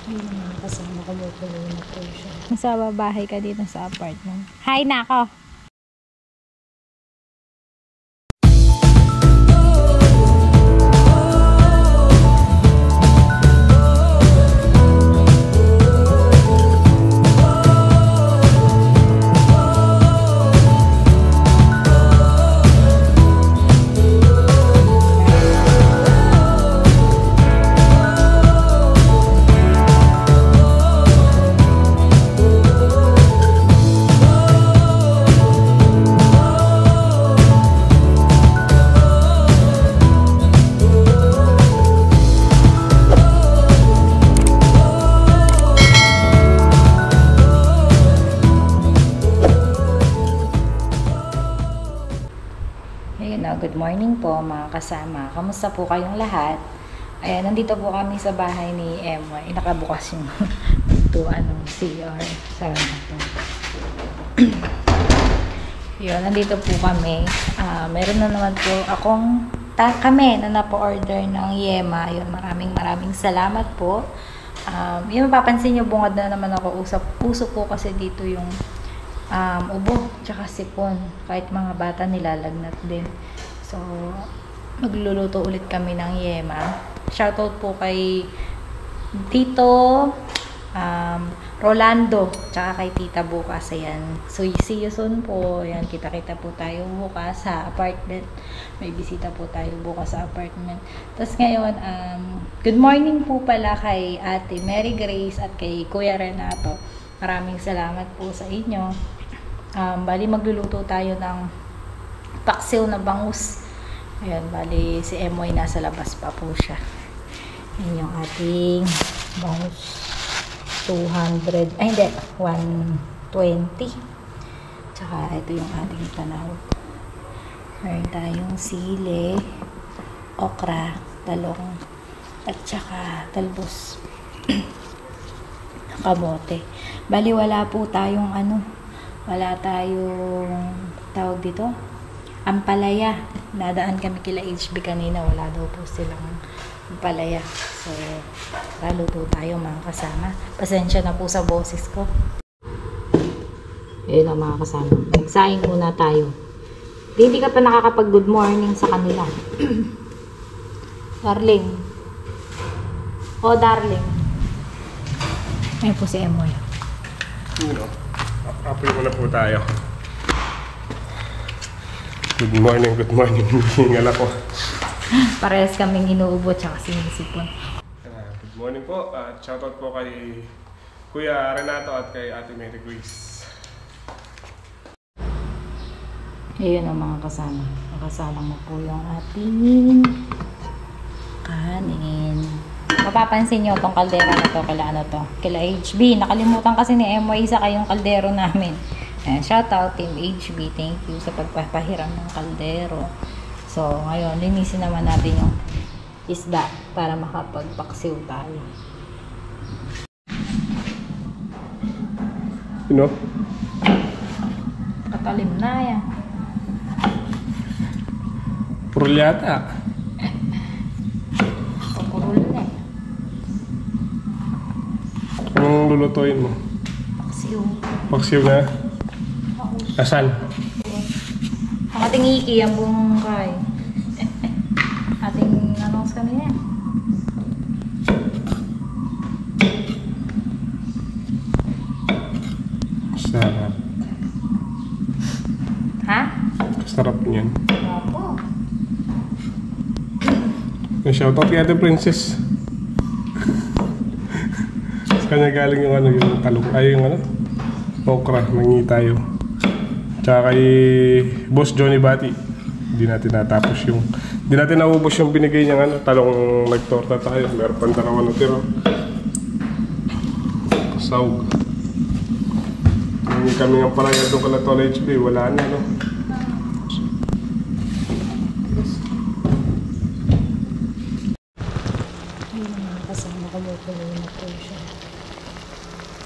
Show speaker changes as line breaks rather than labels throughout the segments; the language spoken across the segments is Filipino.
Ayun naman, kasama ko mo tuloy na po siya.
Nasa bahay ka dito sa apartment. Hi, nako! Good morning po mga kasama. Kamusta po kayong lahat? Ayan, nandito po kami sa bahay ni Emma. Nakabukas yung pintuan ng CR. Sarap na po. Yun, nandito po kami. Meron na naman po kami na napo-order ng Yema. Yun, maraming salamat po. Yung mapapansin nyo, bungad na naman ako. Puso po kasi dito yung ubo, tsaka sipon. Kahit mga bata nilalagnat din. So, magluluto ulit kami ng Yema. Shoutout po kay Tito Rolando, tsaka kay Tita bukas. Ayan. So, see you soon po. Ayan, kita-kita po tayo bukas sa apartment. May bisita po tayo bukas sa apartment. Tapos ngayon, good morning po pala kay Ate Mary Grace at kay Kuya Renato. Maraming salamat po sa inyo. Bali, magluluto tayo ng paksiw na bangus. Ayan, bali si Emoy nasa labas pa po siya. Ayan yung ating bangus. 200, ay hindi, 120. Tsaka ito yung ating panahon. Meron tayong sili, okra, talong, at tsaka talbos. Kamote. Bali wala po tayong wala tayong tawag dito, ampalaya. Nadaan kami kila HB kanina, wala daw po silang ampalaya. So, luto tayo mga kasama. Pasensya na po sa boses ko. Ayun ang mga kasama. Magsaing muna tayo. Hindi ka pa nakakapag good morning sa kanila. Darling. Oh, darling. Ayun po si Emoy.
Apoy muna po tayo. Good morning. Hingal ako.
Parehas kaming inuubo tsaka sinisipon.
Good morning po. Shoutout po kay Kuya Renato at kay Ate Mary Grace.
Ayun ang mga kasama. Nakasama mo po yung ating kanin. Mapapansin nyo itong kaldero na to, kila HB. Nakalimutan kasi ni MY isa kayong kaldero namin. Ayan, shout out Team HB. Thank you sa pagpapahiram ng kaldero. So, ngayon, linisin naman natin yung isda para makapagpaksiw tayo. Katalim na yan.
Purul yata.
Purul na eh.
Anong lulutuin mo?
Paksiw.
Paksiw na? Asan?
Ang ating iki, ang bungkay. Ating anong sa kanina.
Sarap.
Ha?
Sarap niyan.
Opo.
Shoutout kay Ate Princess. Sa kanya galing yung talong. Ay, yung okra. Mangi tayo. Tsaka kay Boss Johnny Bati. Hindi natin natapos hindi natin naubos yung binigay niyang talong nagtorta tayo. Meron pang dalawa na tiro. Saug. Hindi kami ng palaya doon kala Tol HB. Wala na, no?
Ayun naman, kasama ko mo tuloy na po siya.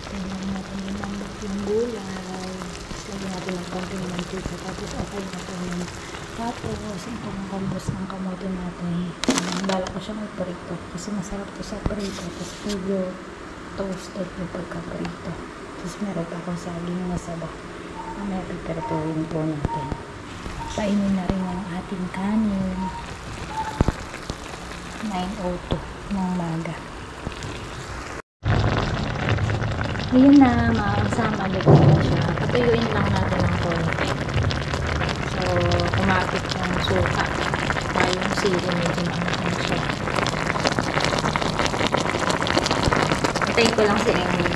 Tingnan natin yung gulay. Lagyan natin ng konting mantika. Tapos okay na po yun. Tapos, ito ang kalbos ng kamote natin. Bala ko siya may prito. Kasi masarap to sa prito. Tapos medyo
toasted yung pagkaprito. Tapos meron pa akong saging na saba. Mamaya pipertuhin po natin. Painin na rin ang ating kanin. 9:02 ng umaga. Ayun na, mga kasama, luto na siya. Patuyuin lang natin ng konti. So, kumapit yung suka. Kaya yung sili, medyo maangat siya. Antayin ko lang si Emily.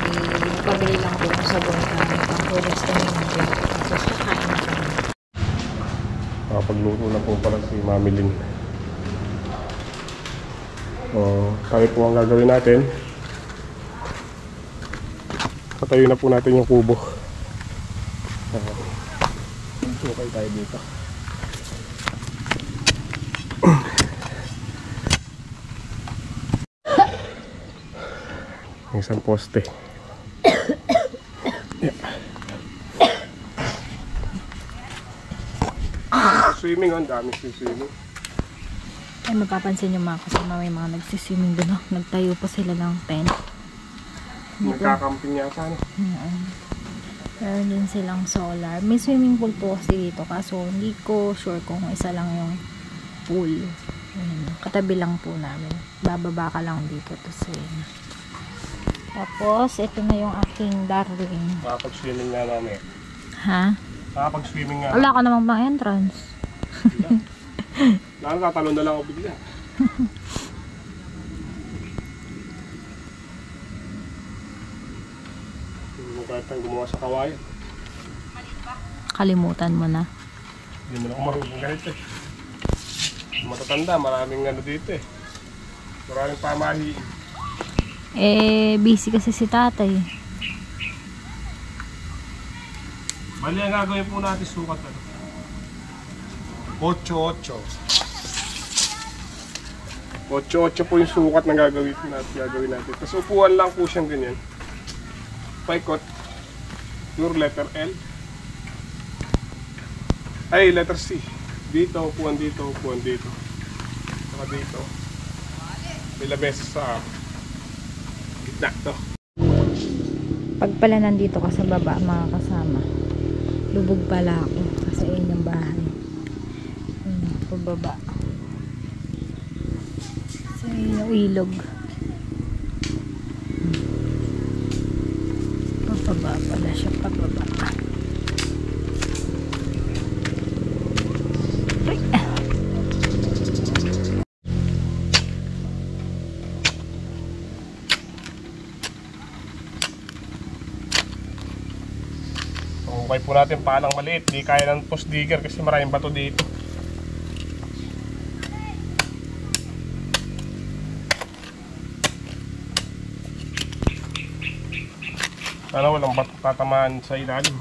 Pabili lang ko yung sabon kami. Pangkulis kami ng plato. Tapos kakain na kami.
Pagluto na po pala si Mami Lynn. Tayo po ang gagawin natin. Patayin na po natin yung kubo. Okay tayo dito. Isang poste. Yeah. Swimming, ang dami swimming.
Ay, mapapansin yung mga kasama, may mga nagsiswimming doon. Nagtayo pa sila ng tent.
Nagkakamping yata.
Meron din silang solar. May swimming pool po kasi dito. Kaso hindi ko sure kung isa lang yung pool. Katabi lang po namin. Bababa ka lang dito to swim. Tapos, ito na yung aking darling.
Makapag-swimming nga namin.
Ha?
Makapag-swimming nga.
Wala ka namang pang entrance.
Nakakatalon na lang ako bigla. Magkatang gumawa sa kawayan.
Kalimutan mo na.
Hindi mo na ako marunong ganito eh. Matatanda, maraming ano dito eh. Maraming pamahi.
Busy kasi si tatay.
Bali ang gagawin po natin sukat ano. 8-8. 8-8 po yung sukat na gagawin natin. Tapos upuan lang po siyang ganyan. Paikot. Your letter L. Ay, letter C. Dito, upuan dito, upuan dito. Saka dito. Pila beses sa gitna to.
Pag pala nandito ka sa baba, mga kasama, lubog pala ako kasi yun yung bahay. Pababa. So yun yung ilog. Pababa pala siya, pababa. Ay.
Okay po natin palang maliit. Di kaya ng post digger kasi maraming bato dito. Sana walang bato tatamaan sa ilalim.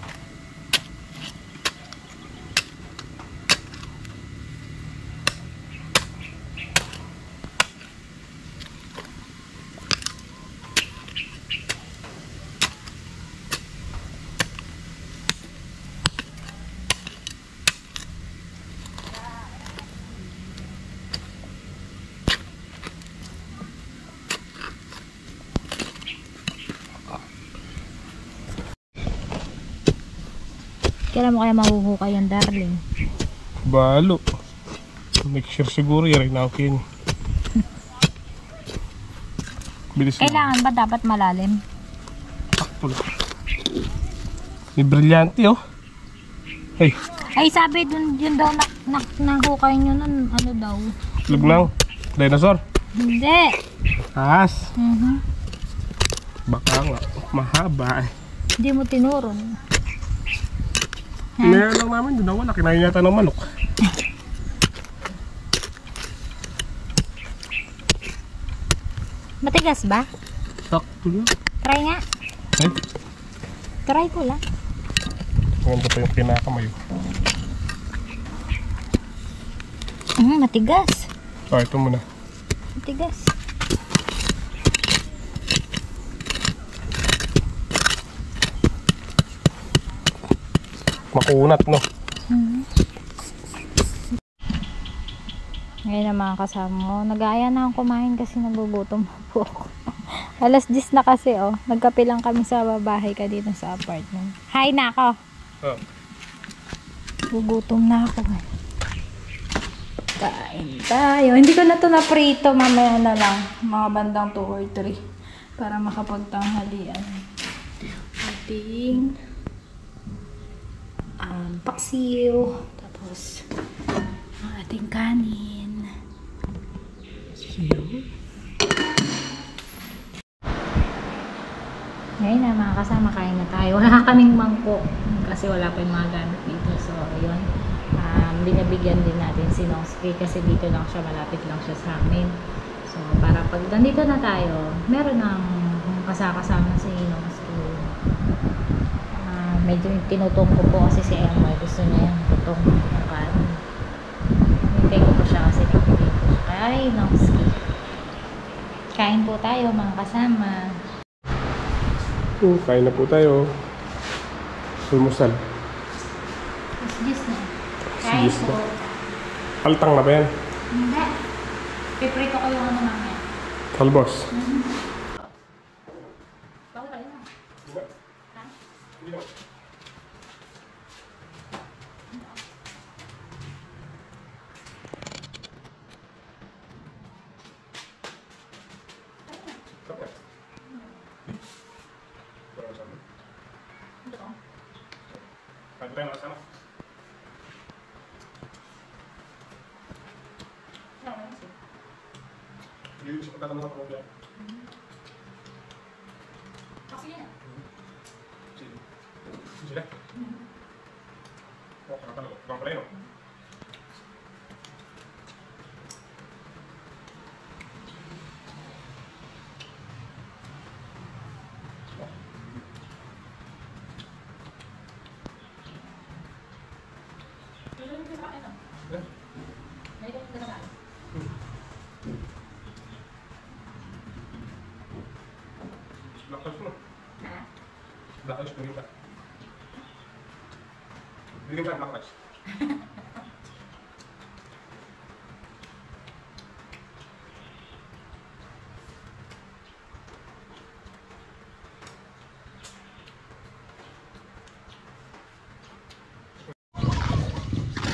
Kailan mo kaya mahuhukay yan, darling?
Balo. Next year siguro yari na okay. Bilis na.
Kailangan ba dapat malalim?
Takto lang. May brilyante oh. Hey,
Ay, sabi dun, yun daw nahukay nyo nun, ano daw?
itlog lang. Dinosaur.
Hindi.
Taas.
Baka
nga. Mahaba eh.
Hindi mo tinuron.
Meron lang namin doon. Wala. Kinain yata ng manok.
Matigas ba?
Sakto lang.
Try nga.
Ay,
Try ko lang.
ganda pa yung kinakamay.
Matigas.
So, ito muna.
Matigas.
Makunat, no?
Ngayon ang mga kasama mo, nag-aaya na akong kumain kasi nagugutom po ako. Alas 10 na kasi, oh. Nagkape lang kami sa bahay ka dito sa apartment. Hi na ako.
Oh.
Gugutom na ako. Kain tayo. Hindi ko na to naprito. Mamaya na lang. Mga bandang 2 or 3. Para makapagtanghalian. Ating paksiw. Tapos ang ating kanin. Ngayon na mga kasama, kain na tayo. Wala kaming mangkok kasi wala pa yung mga gamit dito. So, ayun. Binabigyan din natin si Noski kasi dito lang siya, malapit lang siya sa amin. So, para pag nandito na tayo, meron ng kasama si Noski. Medyo tinutong ko po kasi si Emma. Gusto niya yung tutong ng kanin. Hintay ko po siya kasi nagbigay ko siya kay Noski. Kain po tayo mga kasama.
Kain na po tayo. Almusal.
Yes na. Kain
Yes
po.
na. Altang na ba yan?
Hindi. Piprito ko yung ano mamaya.
Talbos.
Bawal kayo na. Ha?
Black rice, bigyan ka. Bigyan ka, black rice.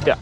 Yeah.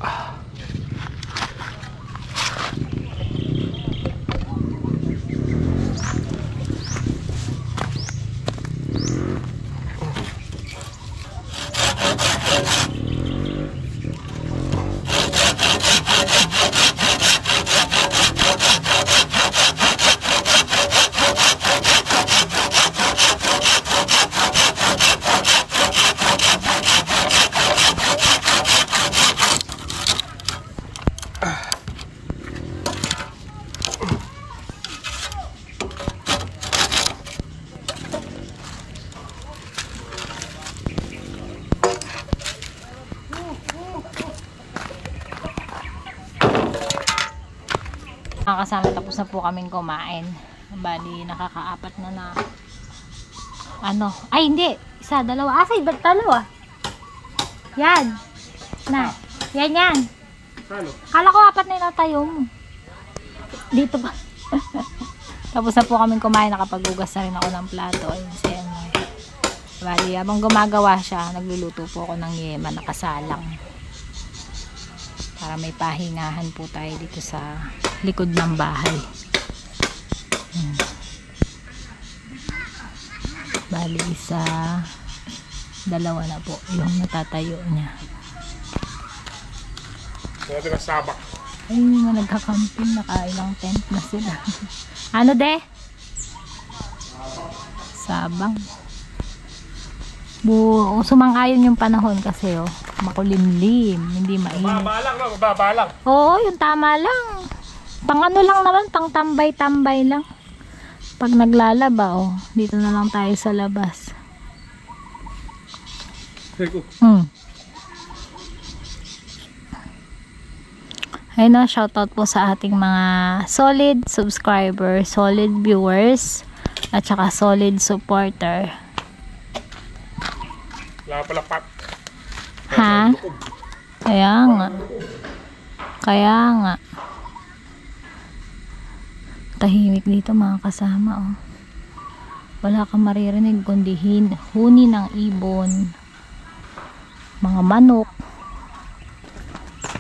Mga kasama, tapos na po kaming kumain. Bali, nakakaapat na ano. Ay, hindi. Isa, dalawa. Asay, ba't dalawa? Yan. Na. Yan.
Ano?
Kala ko apat na yung natayo mo. Dito pa. Tapos na po kaming kumain. Nakapag-ugas na rin ako ng plato. Ayun si Emma. Bali, habang gumagawa siya, nagluluto po ako ng yema, nakasalang. Para may pahingahan po tayo dito sa likod ng bahay. Bali, isa, dalawa na po yung natatayo niya.
Natin ang sabak.
Ay, mga nagka-camping, nakailang tent na sila. Ano de? Sabang. Sumang-ayon yung panahon kasi makulimlim, hindi mainit.
Mababa lang, no? Mababa lang.
Oo, yung tama lang. Pang ano lang naman, pang tambay-tambay lang. Pag naglalaba, dito na lang tayo sa labas. Ayun na, shoutout po sa ating mga solid subscribers, solid viewers, at saka solid supporter.
Wala pala pat.
Ha? Kaya nga. Tahimik dito mga kasama, Wala kang maririnig kundi huni ng ibon, mga manok.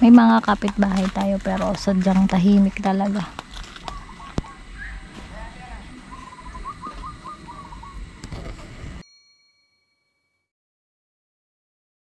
May mga kapitbahay tayo pero sadyang tahimik talaga.